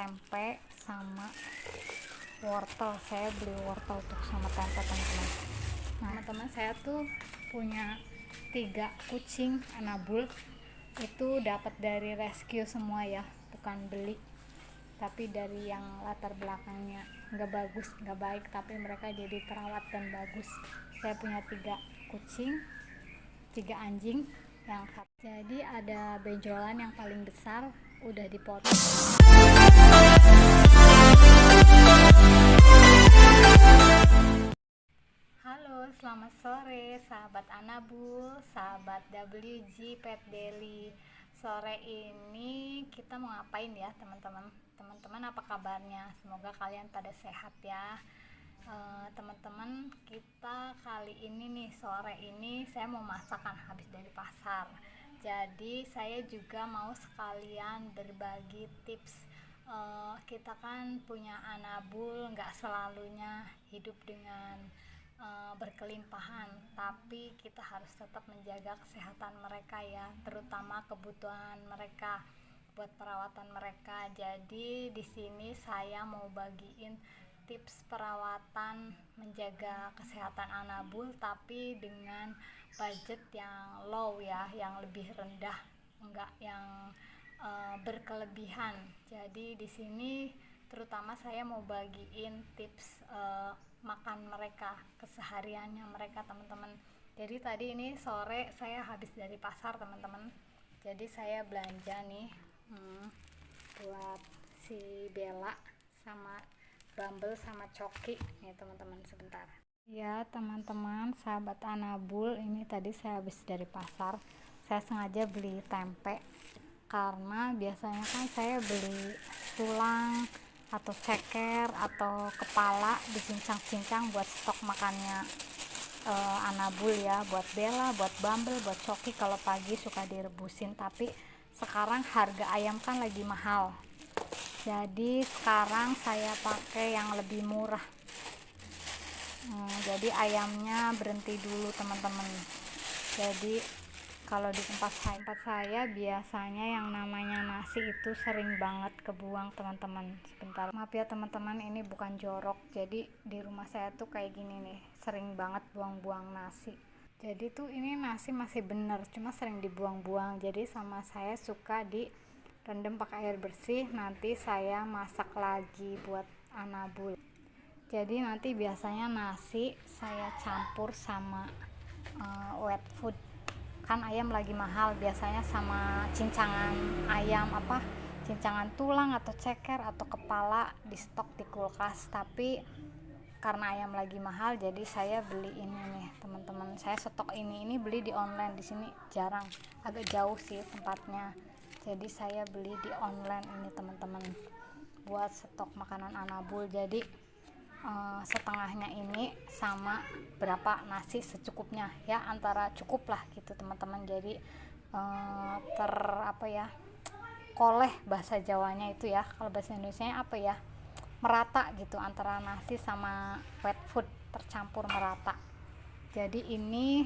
tempe sama wortel. Saya beli wortel tuh sama tempe, teman-teman. Nah, teman-teman, saya tuh punya 3 kucing Anabul. Itu dapat dari rescue semua ya, bukan beli, tapi dari yang latar belakangnya nggak bagus, nggak baik, tapi mereka jadi terawat dan bagus. Saya punya 3 kucing, 3 anjing yang jadi ada benjolan yang paling besar udah dipotong. Halo, selamat sore sahabat Anabul, sahabat WG Pet Daily. Sore ini kita mau ngapain ya teman-teman? Teman-teman apa kabarnya? Semoga kalian pada sehat ya. Teman-teman, kita kali ini nih, sore ini saya mau masakan habis dari pasar. Jadi saya juga mau sekalian berbagi tips. Kita kan punya Anabul, nggak selalunya hidup dengan berkelimpahan, tapi kita harus tetap menjaga kesehatan mereka ya, terutama kebutuhan mereka buat perawatan mereka. Jadi di sini saya mau bagiin tips perawatan menjaga kesehatan Anabul tapi dengan budget yang low ya, yang lebih rendah, enggak yang berkelebihan. Jadi di sini terutama saya mau bagiin tips makan mereka, kesehariannya mereka, teman-teman. Jadi tadi ini sore saya habis dari pasar, teman-teman. Jadi saya belanja nih buat si Bella sama Bumble sama Coki nih, teman-teman. Sebentar ya teman-teman, sahabat Anabul, ini tadi saya habis dari pasar. Saya sengaja beli tempe karena biasanya kan saya beli tulang atau ceker atau kepala dicincang-cincang buat stok makannya Anabul ya, buat Bella, buat Bumble, buat Coki kalau pagi suka direbusin. Tapi sekarang harga ayam kan lagi mahal, jadi sekarang saya pakai yang lebih murah. Jadi ayamnya berhenti dulu, teman-teman. Jadi kalau di tempat saya biasanya yang namanya nasi itu sering banget kebuang, teman-teman. Sebentar, maaf ya teman-teman, ini bukan jorok. Jadi di rumah saya tuh kayak gini nih, sering banget buang-buang nasi. Jadi tuh ini nasi masih bener, cuma sering dibuang-buang. Jadi sama saya suka direndam pakai air bersih, nanti saya masak lagi buat Anabul. Jadi nanti biasanya nasi saya campur sama wet food, kan ayam lagi mahal, biasanya sama cincangan ayam, cincangan tulang atau ceker atau kepala di stok di kulkas. Tapi karena ayam lagi mahal, jadi saya beli ini nih, teman-teman. Saya stok ini beli di online, di sini jarang, agak jauh sih tempatnya. Jadi saya beli di online ini, teman-teman, buat stok makanan Anabul. Jadi setengahnya ini sama berapa nasi secukupnya ya, antara cukup lah gitu, teman-teman. Jadi koleh bahasa Jawanya itu ya, kalau bahasa Indonesianya merata gitu, antara nasi sama wet food tercampur merata. Jadi ini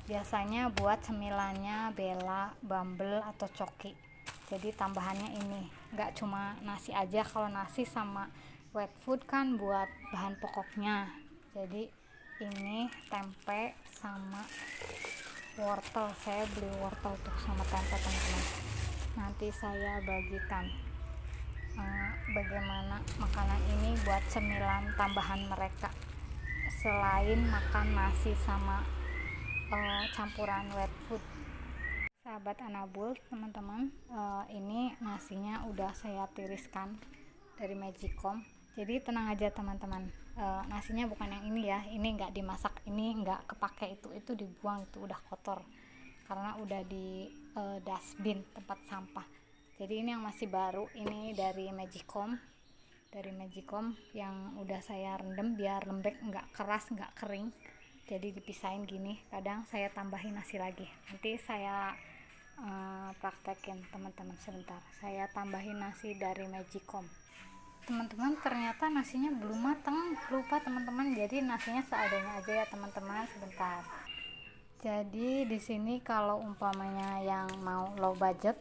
biasanya buat cemilannya Bella, Bumble atau Coki. Jadi tambahannya ini, nggak cuma nasi aja. Kalau nasi sama wet food kan buat bahan pokoknya. Jadi ini tempe sama wortel. Saya beli wortel tuh sama tempe, teman-teman. Nanti saya bagikan bagaimana makanan ini buat cemilan tambahan mereka selain makan nasi sama campuran wet food. Sahabat Anabul, teman-teman, ini nasinya udah saya tiriskan dari Magicom. Jadi tenang aja teman-teman, nasinya bukan yang ini ya, ini nggak dimasak, ini nggak kepake, itu dibuang, itu udah kotor karena udah di dustbin, tempat sampah. Jadi ini yang masih baru, ini dari Magicom yang udah saya rendam biar lembek, nggak keras nggak kering. Jadi dipisahin gini, kadang saya tambahin nasi lagi. Nanti saya praktekin, teman-teman. Sebentar, saya tambahin nasi dari Magicom. Teman-teman, ternyata nasinya belum matang, lupa teman-teman. Jadi nasinya seadanya aja ya teman-teman. Sebentar. Jadi di sini kalau umpamanya yang mau low budget,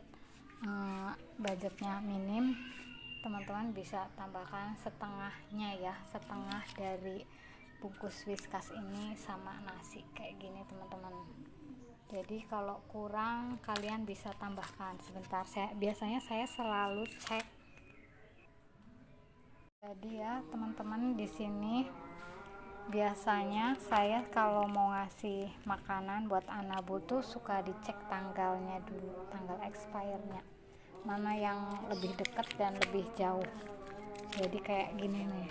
budgetnya minim, teman-teman bisa tambahkan setengahnya ya, setengah dari bungkus Whiskas ini sama nasi kayak gini teman-teman. Jadi kalau kurang kalian bisa tambahkan sebentar. Biasanya saya selalu cek. Jadi ya teman-teman, di sini biasanya saya kalau mau ngasih makanan buat Anabul tuh suka dicek tanggalnya dulu, tanggal expirednya mana yang lebih dekat dan lebih jauh. Jadi kayak gini nih,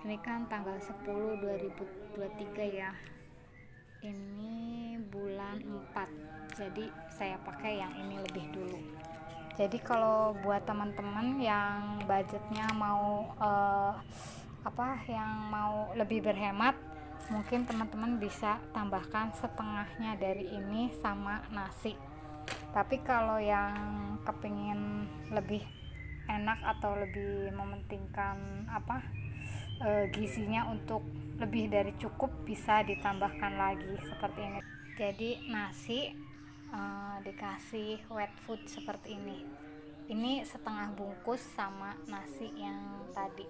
ini kan tanggal 10 2023 ya, ini bulan 4, jadi saya pakai yang ini lebih dulu. Jadi kalau buat teman-teman yang budgetnya mau yang mau lebih berhemat, mungkin teman-teman bisa tambahkan setengahnya dari ini sama nasi. Tapi kalau yang kepingin lebih enak atau lebih mementingkan gizinya untuk lebih dari cukup, bisa ditambahkan lagi seperti ini. Jadi nasi dikasih wet food seperti ini setengah bungkus sama nasi yang tadi.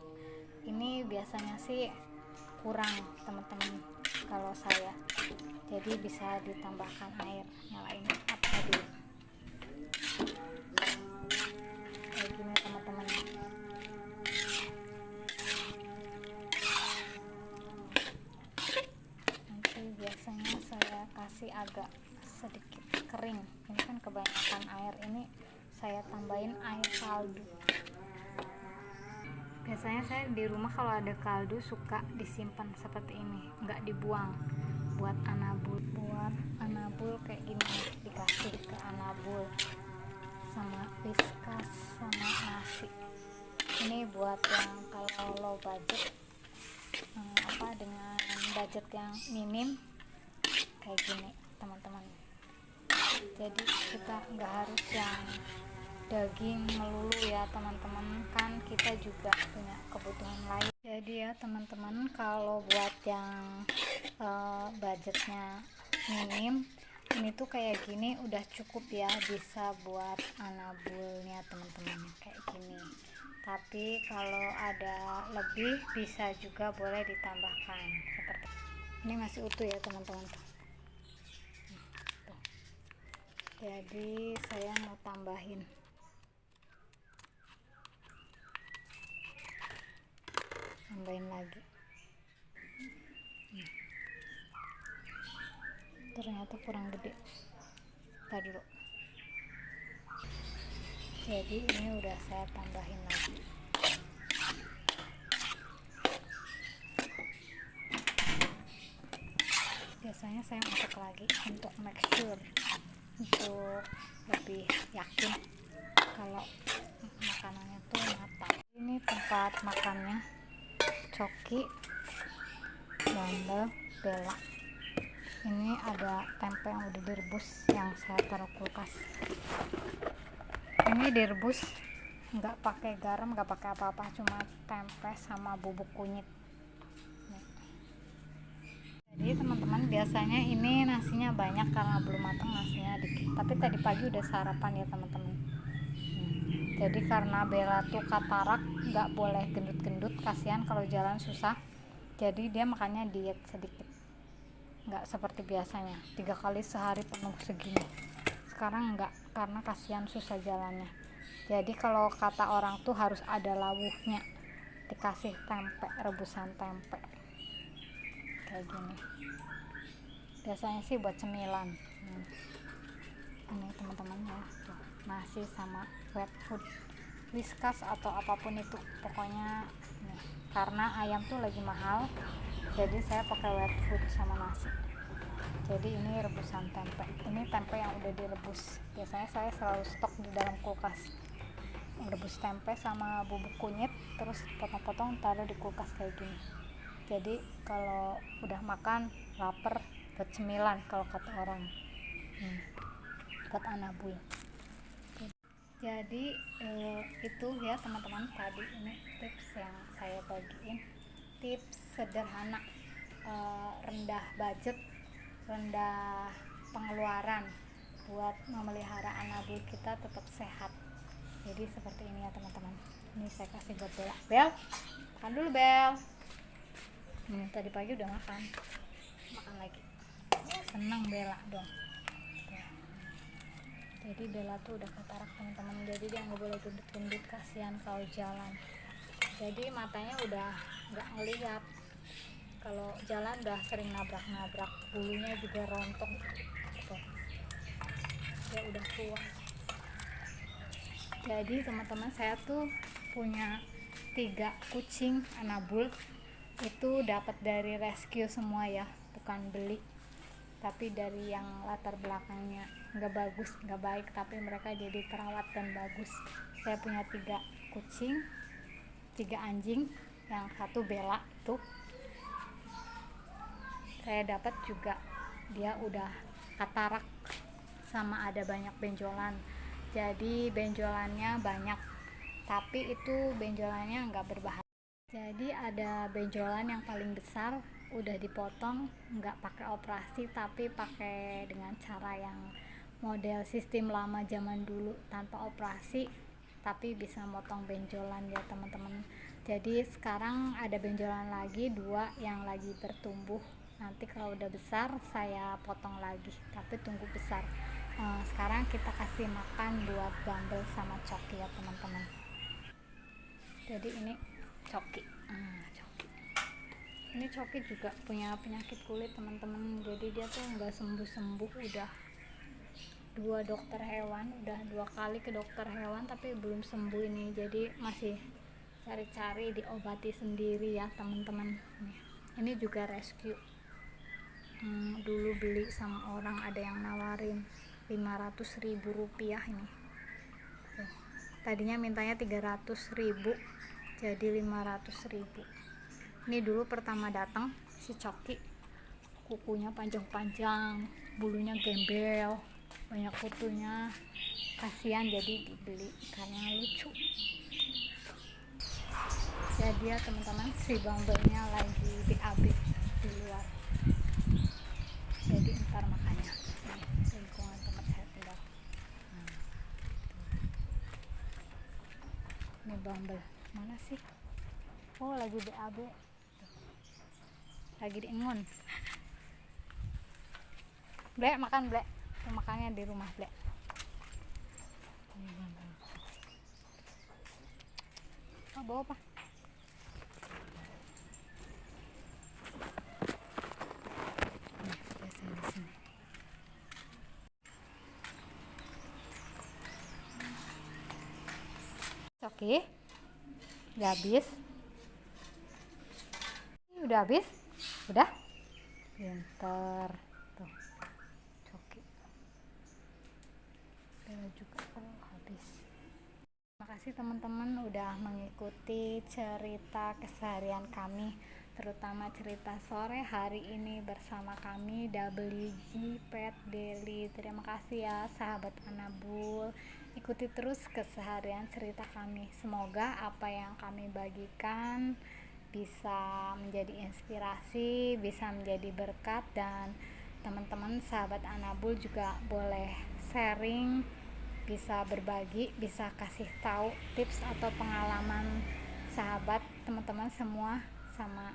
Ini biasanya sih kurang teman-teman kalau saya, jadi bisa ditambahkan air. Nyalain apa dulu kayak gini teman-teman. Nanti biasanya saya kasih agak sedikit kering, ini kan kebanyakan air, ini saya tambahin air kaldu. Biasanya saya di rumah kalau ada kaldu suka disimpan seperti ini, nggak dibuang. Buat Anabul kayak gini, dikasih ke Anabul sama Whiskas sama nasi. Ini buat yang kalau low budget, dengan budget yang minim kayak gini teman-teman. Jadi kita nggak harus yang daging melulu ya teman-teman, kan kita juga punya kebutuhan lain. Jadi ya teman-teman, kalau buat yang budgetnya minim, ini tuh kayak gini udah cukup ya, bisa buat Anabulnya teman-teman kayak gini. Tapi kalau ada lebih bisa juga boleh ditambahkan seperti ini. Masih utuh ya teman-teman. Jadi saya mau tambahin lagi. Ternyata kurang gede. Ntar dulu. Jadi ini udah saya tambahin lagi. Biasanya saya masak lagi untuk make sure, untuk lebih yakin kalau makanannya tuh matang. Ini tempat makannya Coki Banda Bella. Ini ada tempe yang udah direbus yang saya taruh kulkas. Ini direbus nggak pakai garam, nggak pakai apa-apa, cuma tempe sama bubuk kunyit. Jadi teman-teman, biasanya ini nasinya banyak karena belum matang, nasinya dikit. Tapi tadi pagi udah sarapan ya teman-teman. Jadi karena Bella tuh katarak, nggak boleh gendut-gendut, kasihan kalau jalan susah. Jadi dia makannya diet sedikit, nggak seperti biasanya 3 kali sehari penuh segini. Sekarang enggak, karena kasihan susah jalannya. Jadi kalau kata orang tuh harus ada lawuhnya, dikasih tempe, rebusan tempe kayak gini. Biasanya sih buat cemilan. Ini teman-teman ya, tuh, nasi sama wet food Whiskas atau apapun itu, pokoknya nih. Karena ayam tuh lagi mahal, jadi saya pakai wet food sama nasi. Jadi ini rebusan tempe, ini tempe yang udah direbus. Biasanya saya selalu stok di dalam kulkas, rebus tempe sama bubuk kunyit, terus potong-potong taruh di kulkas kayak gini. Jadi kalau udah makan lapar, buat cemilan kalau kata orang, buat Anabul. Jadi itu ya teman-teman, tadi ini tips yang saya bagiin, tips sederhana, rendah budget, rendah pengeluaran buat memelihara Anabul kita tetap sehat. Jadi seperti ini ya teman-teman. Ini saya kasih buat Bella. Bel, makan dulu Bel. Tadi pagi udah makan lagi. Senang Bella dong. Jadi Bella tuh udah katarak teman-teman, jadi dia nggak boleh gendut-gendut, kasihan kalau jalan. Jadi matanya udah nggak ngelihat, kalau jalan udah sering nabrak-nabrak, bulunya juga rontok tuh. Dia udah tua. Jadi teman-teman, saya tuh punya 3 kucing Anabul, itu dapat dari rescue semua ya, bukan beli, tapi dari yang latar belakangnya nggak bagus, nggak baik, tapi mereka jadi terawat dan bagus. Saya punya 3 kucing, 3 anjing, yang 1 Bella tuh saya dapat juga, dia udah katarak sama ada banyak benjolan. Jadi benjolannya banyak, tapi itu benjolannya nggak berbahaya. Jadi ada benjolan yang paling besar udah dipotong, nggak pakai operasi, tapi pakai dengan cara yang model sistem lama zaman dulu, tanpa operasi, tapi bisa motong benjolan ya teman-teman. Jadi sekarang ada benjolan lagi 2 yang lagi bertumbuh. Nanti kalau udah besar saya potong lagi, tapi tunggu besar. Sekarang kita kasih makan buat Bumble sama Coki ya teman-teman. Jadi ini Coki. Ini Coki juga punya penyakit kulit teman-teman, jadi dia tuh nggak sembuh-sembuh, udah 2 dokter hewan, udah 2 kali ke dokter hewan tapi belum sembuh ini. Jadi masih cari-cari diobati sendiri ya teman-teman. Ini juga rescue, dulu beli sama orang, ada yang nawarin 500.000 rupiah ini. Tadinya mintanya 300.000, jadi 500.000. Ini dulu pertama datang si Coki, kukunya panjang-panjang, bulunya gembel, banyak kutunya, kasihan, jadi dibeli karena lucu. Jadi ya teman-teman, si Bumble-nya lagi BAB di luar, jadi ntar makanya di lingkungan tempat saya tinggal. Ini Bumble mana sih? Oh, lagi BAB, lagi diingun. Ble, makan Ble, makannya di rumah Ble. Oh, bawa apa? Biasanya di sini. Oke, udah habis. Udah habis? Udah? Pinter tuh Coki. Bella juga habis. Terima kasih teman-teman udah mengikuti cerita keseharian kami, terutama cerita sore hari ini bersama kami WG Pet Daily. Terima kasih ya sahabat Anabul, ikuti terus keseharian cerita kami. Semoga apa yang kami bagikan bisa menjadi inspirasi, bisa menjadi berkat, dan teman-teman sahabat Anabul juga boleh sharing, bisa berbagi, bisa kasih tahu tips atau pengalaman sahabat teman-teman semua sama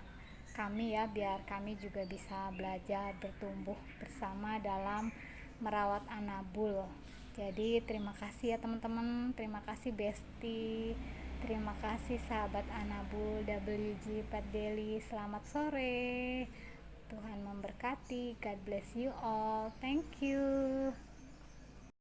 kami ya, biar kami juga bisa belajar bertumbuh bersama dalam merawat Anabul. Jadi terima kasih ya teman-teman, terima kasih Besti, terima kasih sahabat Anabul WG Pet Daily. Selamat sore, Tuhan memberkati, God bless you all, thank you.